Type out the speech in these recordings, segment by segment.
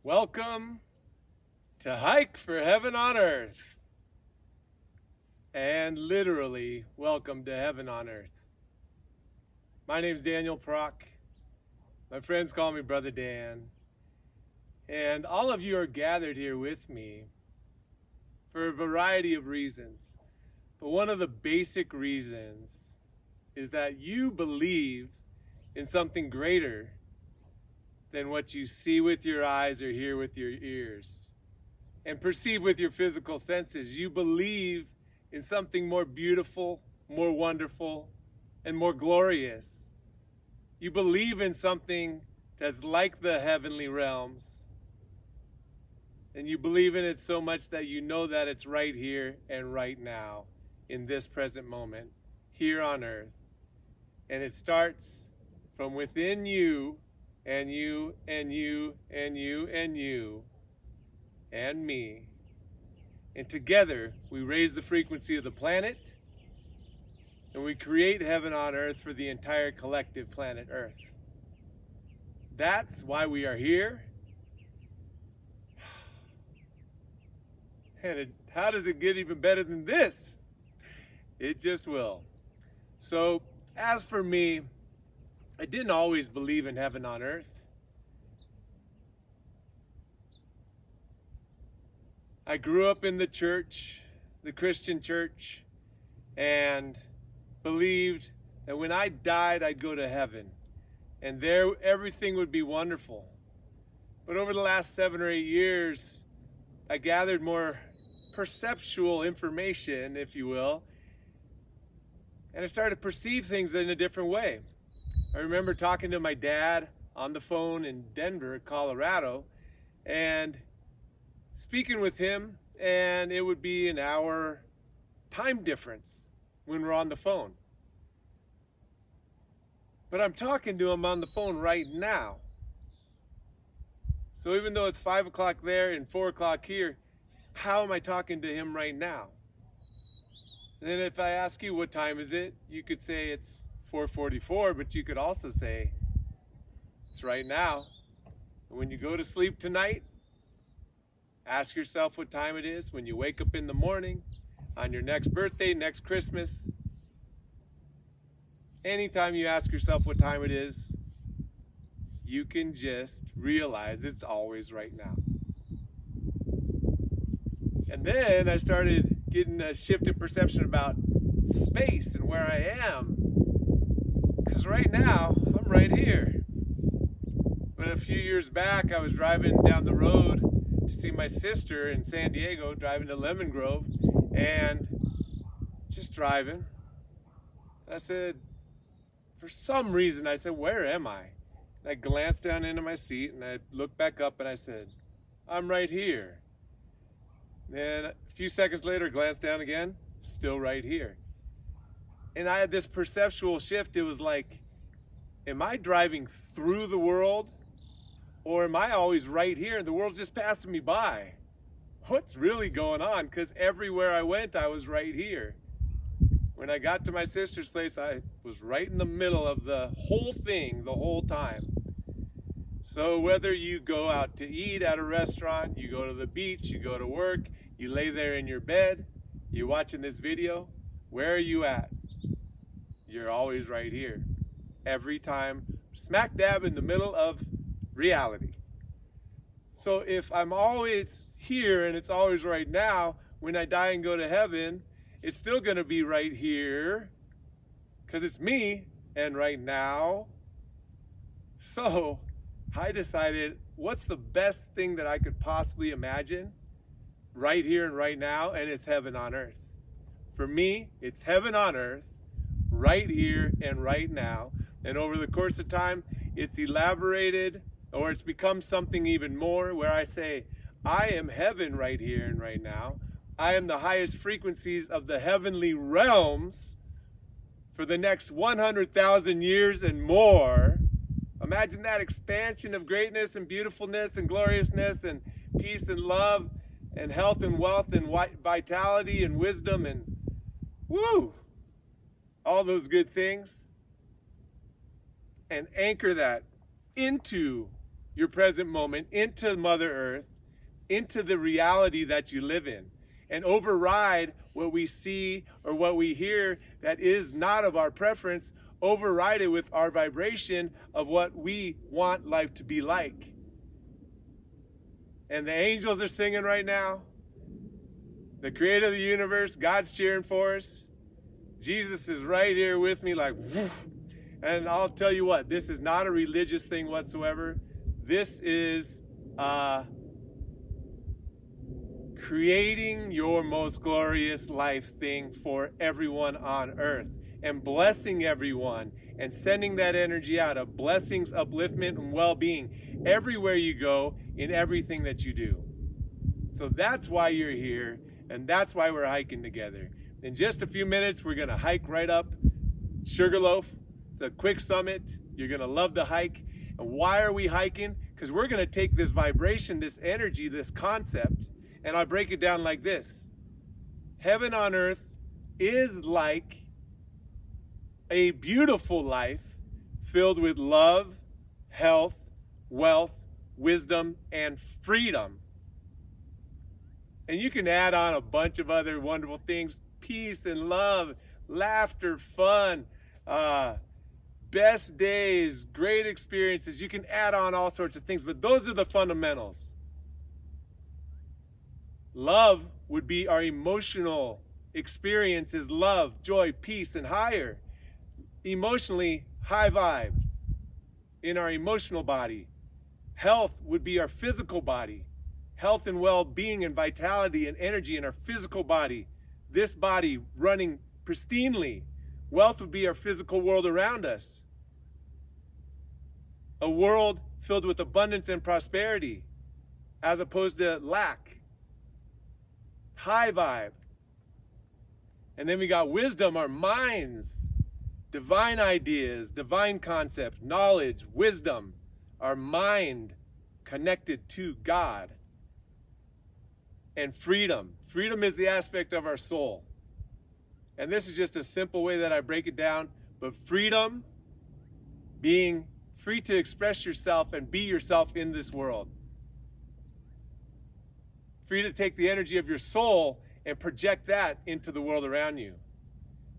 Welcome to Hike for Heaven on Earth. And literally, welcome to Heaven on Earth. My name's Daniel Prock. My friends call me Brother Dan. And all of you are gathered here with me for a variety of reasons. But one of the basic reasons is that you believe in something greater than what you see with your eyes or hear with your ears and perceive with your physical senses. You believe in something more beautiful, more wonderful, and more glorious. You believe in something that's like the heavenly realms. And you believe in it so much that you know that it's right here and right now, in this present moment, here on earth. And it starts from within you, and you, and you, and you, and you, and me. And together, we raise the frequency of the planet, and we create heaven on earth for the entire collective planet Earth. That's why we are here. And how does it get even better than this? It just will. So, as for me, I didn't always believe in heaven on earth. I grew up in the church, the Christian church, and believed that when I died, I'd go to heaven. And there, everything would be wonderful. But over the last 7 or 8 years, I gathered more perceptual information, if you will, and I started to perceive things in a different way. I remember talking to my dad on the phone in Denver, Colorado, and speaking with him, and it would be an hour time difference when we're on the phone. But I'm talking to him on the phone right now. So even though it's 5 o'clock there and 4 o'clock here, how am I talking to him right now? And then if I ask you what time is it, you could say it's 4:44, but you could also say it's right now. And when you go to sleep tonight, ask yourself what time it is. When you wake up in the morning, on your next birthday, next Christmas, anytime you ask yourself what time it is, you can just realize it's always right now. And then I started getting a shift in perception about space and where I am. Because right now, I'm right here. But a few years back, I was driving down the road to see my sister in San Diego, driving to Lemon Grove, and just driving. And I said, for some reason, I said, where am I? And I glanced down into my seat, and I looked back up, and I said, I'm right here. Then a few seconds later, glanced down again, still right here. And I had this perceptual shift. It was like, am I driving through the world, or am I always right here and the world's just passing me by? What's really going on? Because everywhere I went, I was right here. When I got to my sister's place, I was right in the middle of the whole thing the whole time. So whether you go out to eat at a restaurant, you go to the beach, you go to work, you lay there in your bed, you're watching this video, where are you at? You're always right here. Every time, smack dab in the middle of reality. So if I'm always here and it's always right now, when I die and go to heaven, it's still going to be right here because it's me and right now. So I decided, what's the best thing that I could possibly imagine right here and right now? And it's heaven on earth. For me, it's heaven on earth, right here and right now. And over the course of time, it's elaborated, or it's become something even more, where I say, I am heaven right here and right now. I am the highest frequencies of the heavenly realms for the next 100,000 years and more. Imagine that expansion of greatness and beautifulness and gloriousness and peace and love and health and wealth and vitality and wisdom and woo, all those good things. And anchor that into your present moment into Mother Earth, into the reality that you live in, and override what we see or what we hear that is not of our preference, override it with our vibration of what we want life to be like. And the angels are singing right now. The creator of the universe, God's cheering for us. Jesus is right here with me like, woof. And I'll tell you what, this is not a religious thing whatsoever. This is creating your most glorious life thing for everyone on earth and blessing everyone and sending that energy out of blessings, upliftment, and well-being everywhere you go in everything that you do. So that's why you're here, and that's why we're hiking together. In just a few minutes, we're gonna hike right up Sugarloaf. It's a quick summit. You're gonna love the hike. And why are we hiking? Because we're gonna take this vibration, this energy, this concept, and I'll break it down like this. Heaven on earth is like a beautiful life filled with love, health, wealth, wisdom, and freedom. And you can add on a bunch of other wonderful things: peace and love, laughter, fun, best days, great experiences. You can add on all sorts of things, but those are the fundamentals. Love would be our emotional experiences: love, joy, peace, and higher. Emotionally, high vibe in our emotional body. Health would be our physical body. Health and well-being and vitality and energy in our physical body. This body running pristinely. Wealth would be our physical world around us. A world filled with abundance and prosperity as opposed to lack. High vibe. And then we got wisdom, our minds. Divine ideas, divine concepts, knowledge, wisdom, our mind connected to God. And freedom. Freedom is the aspect of our soul. And this is just a simple way that I break it down. But freedom, being free to express yourself and be yourself in this world. Free to take the energy of your soul and project that into the world around you.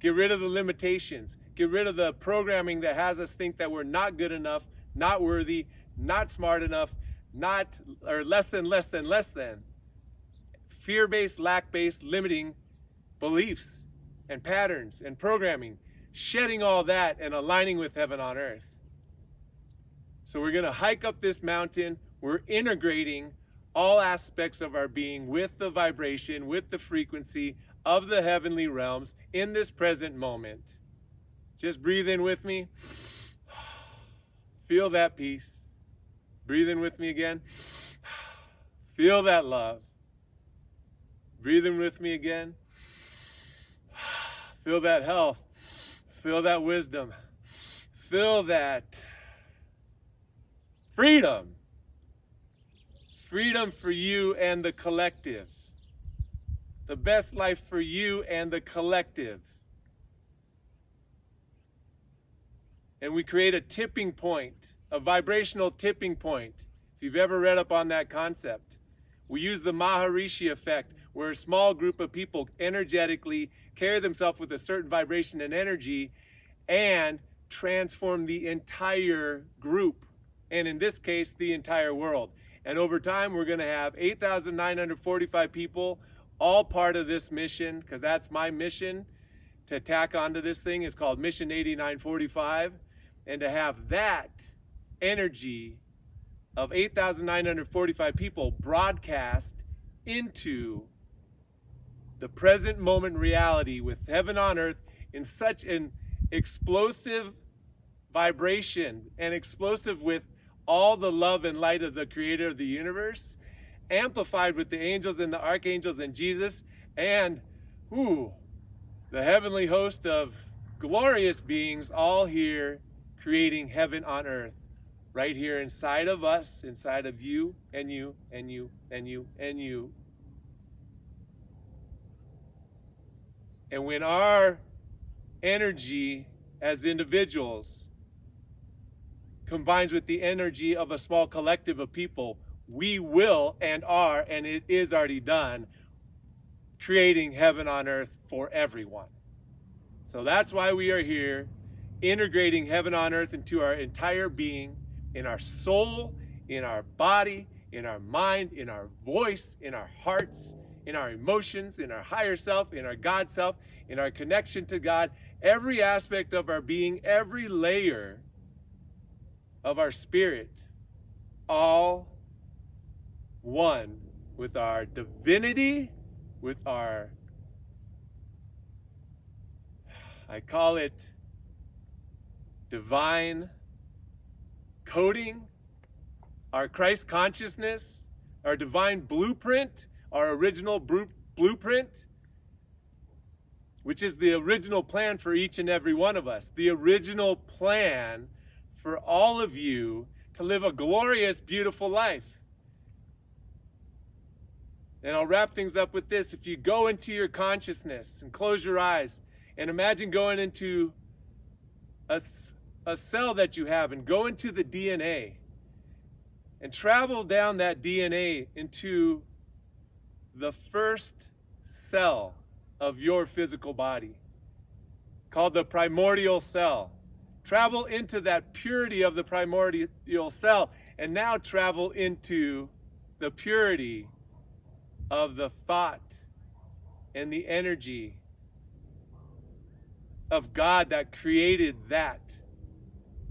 Get rid of the limitations. Get rid of the programming that has us think that we're not good enough, not worthy, not smart enough, not, or less than. Fear-based, lack-based, limiting beliefs and patterns and programming. Shedding all that and aligning with heaven on earth. So we're gonna hike up this mountain. We're integrating all aspects of our being with the vibration, with the frequency of the heavenly realms in this present moment. Just breathe in with me. Feel that peace. Breathe in with me again. Feel that love. Breathe in with me again. Feel that health. Feel that wisdom. Feel that freedom. Freedom for you and the collective. The best life for you and the collective. And we create a tipping point, a vibrational tipping point. If you've ever read up on that concept, we use the Maharishi effect, where a small group of people energetically carry themselves with a certain vibration and energy and transform the entire group, and in this case, the entire world. And over time, we're going to have 8,945 people, all part of this mission, because that's my mission to tack onto this thing. It's called Mission 8945. And to have that energy of 8,945 people broadcast into the present moment reality with heaven on earth in such an explosive vibration and explosive with all the love and light of the creator of the universe, amplified with the angels and the archangels and Jesus and the heavenly host of glorious beings all here creating heaven on earth right here inside of us, inside of you and you and you and you and you. And when our energy as individuals combines with the energy of a small collective of people, we will and are, and it is already done, creating heaven on earth for everyone. So that's why we are here, integrating heaven on earth into our entire being, in our soul, in our body, in our mind, in our voice, in our hearts, in our emotions, in our higher self, in our God self, in our connection to God, every aspect of our being, every layer of our spirit, all one with our divinity, with our, I call it divine coding, our Christ consciousness, our divine blueprint, our original blueprint, which is the original plan for each and every one of us, the original plan for all of you to live a glorious, beautiful life. And I'll wrap things up with this. If you go into your consciousness and close your eyes and imagine going into a cell that you have and go into the DNA and travel down that DNA into the first cell of your physical body, called the primordial cell. Travel into that purity of the primordial cell, and now travel into the purity of the thought and the energy of God that created that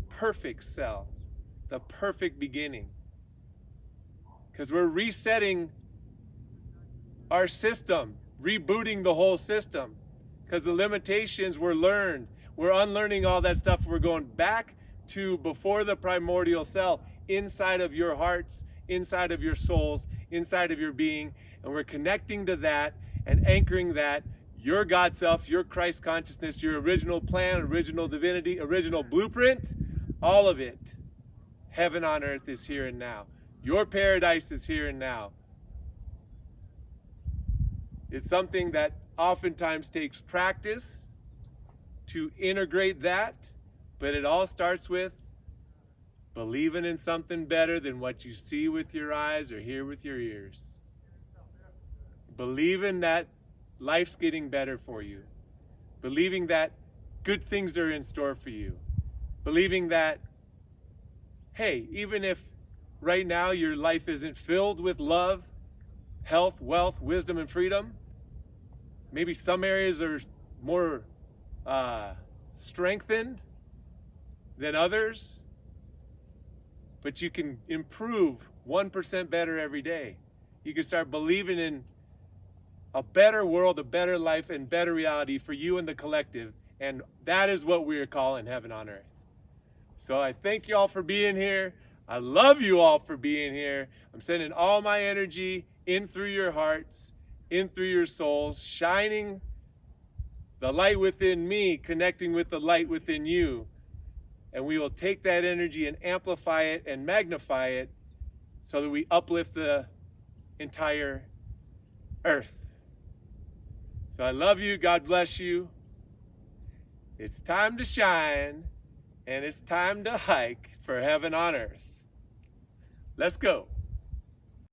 perfect cell, the perfect beginning. Because we're resetting our system, rebooting the whole system, because the limitations were learned. We're unlearning all that stuff. We're going back to before the primordial cell, inside of your hearts, inside of your souls, inside of your being, and we're connecting to that and anchoring that, your God self, your Christ consciousness, your original plan, original divinity, original blueprint, all of it. Heaven on earth is here and now. Your paradise is here and now. It's something that oftentimes takes practice to integrate that, but it all starts with believing in something better than what you see with your eyes or hear with your ears. Believing that life's getting better for you. Believing that good things are in store for you. Believing that, hey, even if right now your life isn't filled with love, health, wealth, wisdom, and freedom, maybe some areas are more strengthened than others, but you can improve 1% better every day. You can start believing in a better world, a better life, and better reality for you and the collective. And that is what we are calling heaven on earth. So I thank you all for being here. I love you all for being here. I'm sending all my energy in through your hearts, in through your souls, shining the light within me, connecting with the light within you. And we will take that energy and amplify it and magnify it so that we uplift the entire earth. So I love you. God bless you. It's time to shine, and it's time to hike for heaven on earth. Let's go.